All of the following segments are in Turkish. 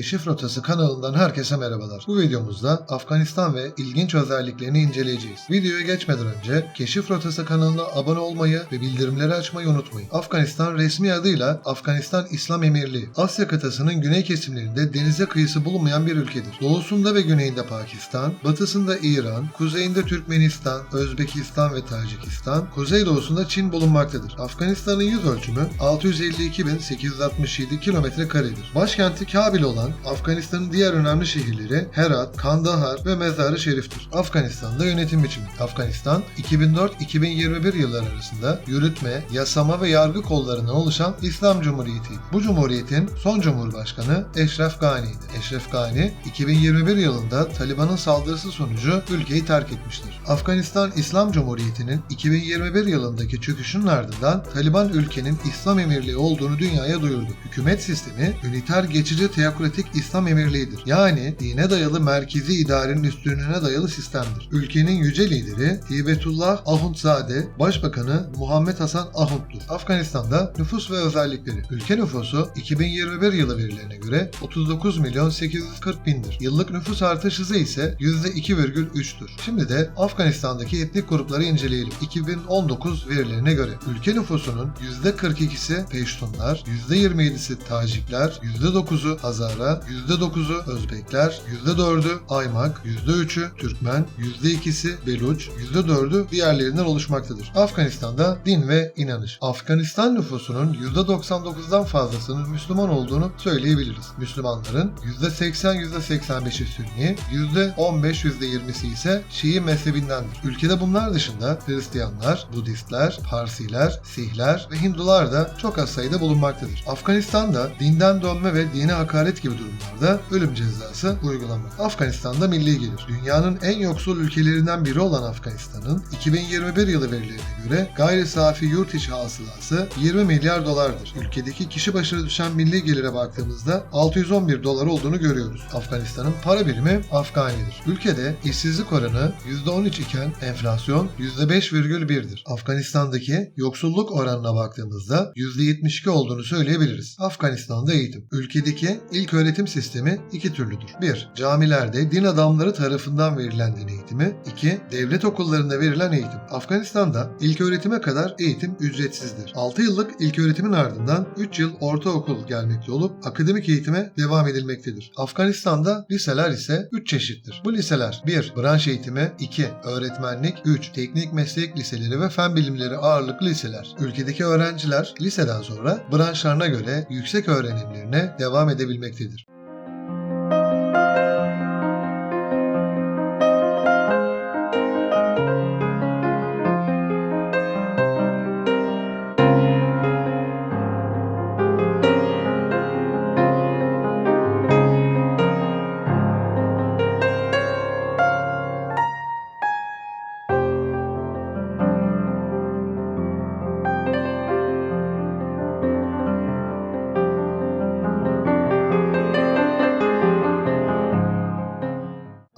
Keşif Rotası kanalından herkese merhabalar. Bu videomuzda Afganistan ve ilginç özelliklerini inceleyeceğiz. Videoya geçmeden önce Keşif Rotası kanalına abone olmayı ve bildirimleri açmayı unutmayın. Afganistan resmi adıyla Afganistan İslam Emirliği. Asya kıtasının güney kesimlerinde denize kıyısı bulunmayan bir ülkedir. Doğusunda ve güneyinde Pakistan, batısında İran, kuzeyinde Türkmenistan, Özbekistan ve Tacikistan, kuzeydoğusunda Çin bulunmaktadır. Afganistan'ın yüz ölçümü 652.867 km²'dir. Başkenti Kabil olan Afganistan'ın diğer önemli şehirleri Herat, Kandahar ve Mezar-ı Şerif'tir. Afganistan'da yönetim biçimi. Afganistan, 2004-2021 yılları arasında yürütme, yasama ve yargı kollarından oluşan İslam Cumhuriyeti'ydi. Bu cumhuriyetin son cumhurbaşkanı Eşref Gani'ydi. Eşref Gani, 2021 yılında Taliban'ın saldırısı sonucu ülkeyi terk etmiştir. Afganistan İslam Cumhuriyeti'nin 2021 yılındaki çöküşünün ardından Taliban ülkenin İslam Emirliği olduğunu dünyaya duyurdu. Hükümet sistemi üniter geçici teokratik İslam Emirliği'dir. Yani dine dayalı merkezi idarenin üstünlüğüne dayalı sistemdir. Ülkenin yüce lideri Hibetullah Ahundzade, Başbakanı Muhammed Hasan Ahund'dur. Afganistan'da nüfus ve özellikleri. Ülke nüfusu 2021 yılı verilerine göre 39.840.000'dir. Yıllık nüfus artış hızı ise %2,3'tür. Şimdi de Afganistan'daki etnik grupları inceleyelim. 2019 verilerine göre ülke nüfusunun %42'si Peştunlar, %27'si Tacikler, %9'u Hazara, %9'u Özbekler, %4'ü Aymak, %3'ü Türkmen, %2'si Beluç, %4'ü diğerlerinden oluşmaktadır. Afganistan'da din ve inanış. Afganistan nüfusunun %99'dan fazlasının Müslüman olduğunu söyleyebiliriz. Müslümanların %80-%85'i Sünni, %15-%20'si ise Şii mezhebindendir. Ülkede bunlar dışında Hristiyanlar, Budistler, Parsiler, Sihler ve Hindular da çok az sayıda bulunmaktadır. Afganistan'da dinden dönme ve dine hakaret gibi durumlarda ölüm cezası uygulanmaktadır. Afganistan'da milli gelir. Dünyanın en yoksul ülkelerinden biri olan Afganistan'ın 2021 yılı verilerine göre gayri safi yurt içi hasılası 20 milyar dolardır. Ülkedeki kişi başına düşen milli gelire baktığımızda 611 dolar olduğunu görüyoruz. Afganistan'ın para birimi Afganidir. Ülkede işsizlik oranı %13 iken enflasyon %5,1'dir. Afganistan'daki yoksulluk oranına baktığımızda %72 olduğunu söyleyebiliriz. Afganistan'da eğitim. Ülkedeki ilk öğretim sistemi iki türlüdür. 1. Camilerde din adamları tarafından verilen din eğitimi. 2. Devlet okullarında verilen eğitim. Afganistan'da ilk öğretime kadar eğitim ücretsizdir. 6 yıllık ilk öğretimin ardından 3 yıl ortaokul gelmekte olup akademik eğitime devam edilmektedir. Afganistan'da liseler ise 3 çeşittir. Bu liseler 1. Branş eğitimi, 2. Öğretmenlik, 3. Teknik meslek liseleri ve fen bilimleri ağırlıklı liseler. Ülkedeki öğrenciler liseden sonra branşlarına göre yüksek öğrenimlerine devam edebilmektedir.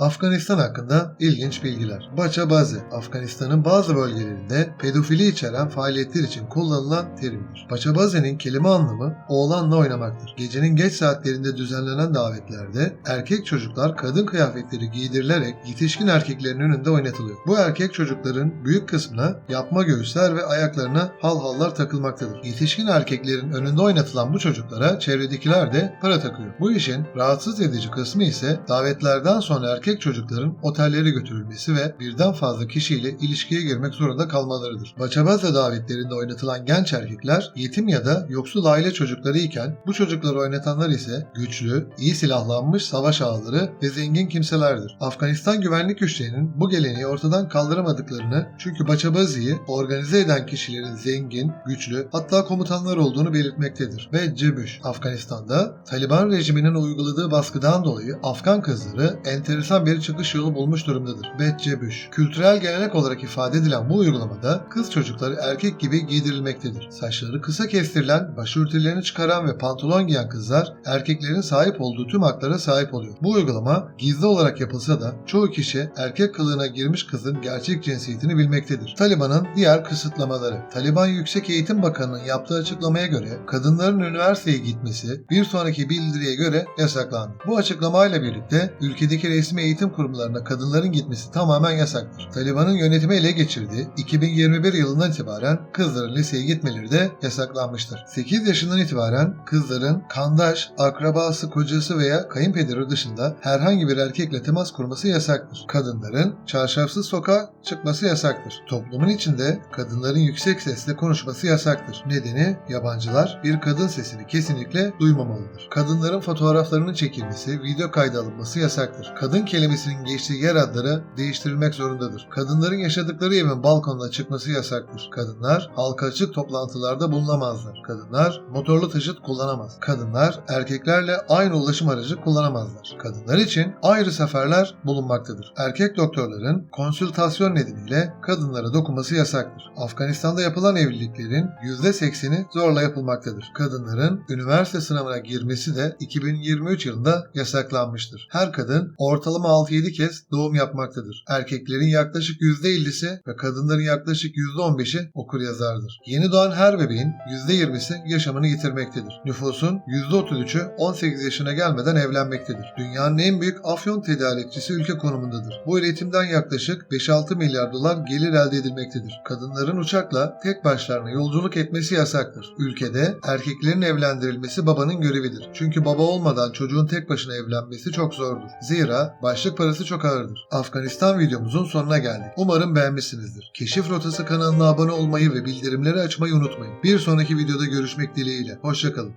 Afganistan hakkında ilginç bilgiler. Bacha-Bazi, Afganistan'ın bazı bölgelerinde pedofili içeren faaliyetler için kullanılan terimdir. Bacha-Bazi'nin kelime anlamı oğlanla oynamaktır. Gecenin geç saatlerinde düzenlenen davetlerde erkek çocuklar kadın kıyafetleri giydirilerek yetişkin erkeklerin önünde oynatılıyor. Bu erkek çocukların büyük kısmına yapma göğüsler ve ayaklarına halhallar takılmaktadır. Yetişkin erkeklerin önünde oynatılan bu çocuklara çevredekiler de para takıyor. Bu işin rahatsız edici kısmı ise davetlerden sonra erkek çocukların otellere götürülmesi ve birden fazla kişiyle ilişkiye girmek zorunda kalmalarıdır. Bacha-Bazi davetlerinde oynatılan genç erkekler yetim ya da yoksul aile çocukları iken bu çocukları oynatanlar ise güçlü, iyi silahlanmış savaş ağaları ve zengin kimselerdir. Afganistan güvenlik güçlerinin bu geleneği ortadan kaldıramadıklarını çünkü Bacha-Bazi'yi organize eden kişilerin zengin, güçlü hatta komutanlar olduğunu belirtmektedir. Ve Cebüş, Afganistan'da Taliban rejiminin uyguladığı baskıdan dolayı Afgan kızları enteresan çoktan beri çıkış yolu bulmuş durumdadır. Betçebuş. Kültürel gelenek olarak ifade edilen bu uygulamada kız çocukları erkek gibi giydirilmektedir. Saçları kısa kestirilen, başörtülerini çıkaran ve pantolon giyen kızlar erkeklerin sahip olduğu tüm haklara sahip oluyor. Bu uygulama gizli olarak yapılsa da çoğu kişi erkek kılığına girmiş kızın gerçek cinsiyetini bilmektedir. Taliban'ın diğer kısıtlamaları. Taliban Yüksek Eğitim Bakanı'nın yaptığı açıklamaya göre kadınların üniversiteye gitmesi bir sonraki bildiriye göre yasaklandı. Bu açıklamayla birlikte ülkedeki resmi eğitim kurumlarına kadınların gitmesi tamamen yasaktır. Taliban'ın yönetimi ele geçirdiği 2021 yılından itibaren kızların liseye gitmeleri de yasaklanmıştır. 8 yaşından itibaren kızların kandaş, akrabası, kocası veya kayınpederi dışında herhangi bir erkekle temas kurması yasaktır. Kadınların çarşafsız sokağa çıkması yasaktır. Toplumun içinde kadınların yüksek sesle konuşması yasaktır. Nedeni yabancılar bir kadın sesini kesinlikle duymamalıdır. Kadınların fotoğraflarının çekilmesi, video kaydı alınması yasaktır. Kadın kelimesinin geçtiği yer adları değiştirilmek zorundadır. Kadınların yaşadıkları evin balkonuna çıkması yasaktır. Kadınlar halka açık toplantılarda bulunamazlar. Kadınlar motorlu taşıt kullanamaz. Kadınlar erkeklerle aynı ulaşım aracı kullanamazlar. Kadınlar için ayrı seferler bulunmaktadır. Erkek doktorların konsültasyon nedeniyle kadınlara dokunması yasaktır. Afganistan'da yapılan evliliklerin %80'i zorla yapılmaktadır. Kadınların üniversite sınavına girmesi de 2023 yılında yasaklanmıştır. Her kadın ortalama 6-7 kez doğum yapmaktadır. Erkeklerin yaklaşık %50'si ve kadınların yaklaşık %15'i okur yazardır. Yeni doğan her bebeğin %20'si yaşamını yitirmektedir. Nüfusun %33'ü 18 yaşına gelmeden evlenmektedir. Dünyanın en büyük afyon tedarikçisi ülke konumundadır. Bu üretimden yaklaşık 5-6 milyar dolar gelir elde edilmektedir. Kadınların uçakla tek başlarına yolculuk etmesi yasaktır. Ülkede erkeklerin evlendirilmesi babanın görevidir. Çünkü baba olmadan çocuğun tek başına evlenmesi çok zordur. Zira başlık parası çok ağırdır. Afganistan videomuzun sonuna geldik. Umarım beğenmişsinizdir. Keşif Rotası kanalına abone olmayı ve bildirimleri açmayı unutmayın. Bir sonraki videoda görüşmek dileğiyle. Hoşça kalın.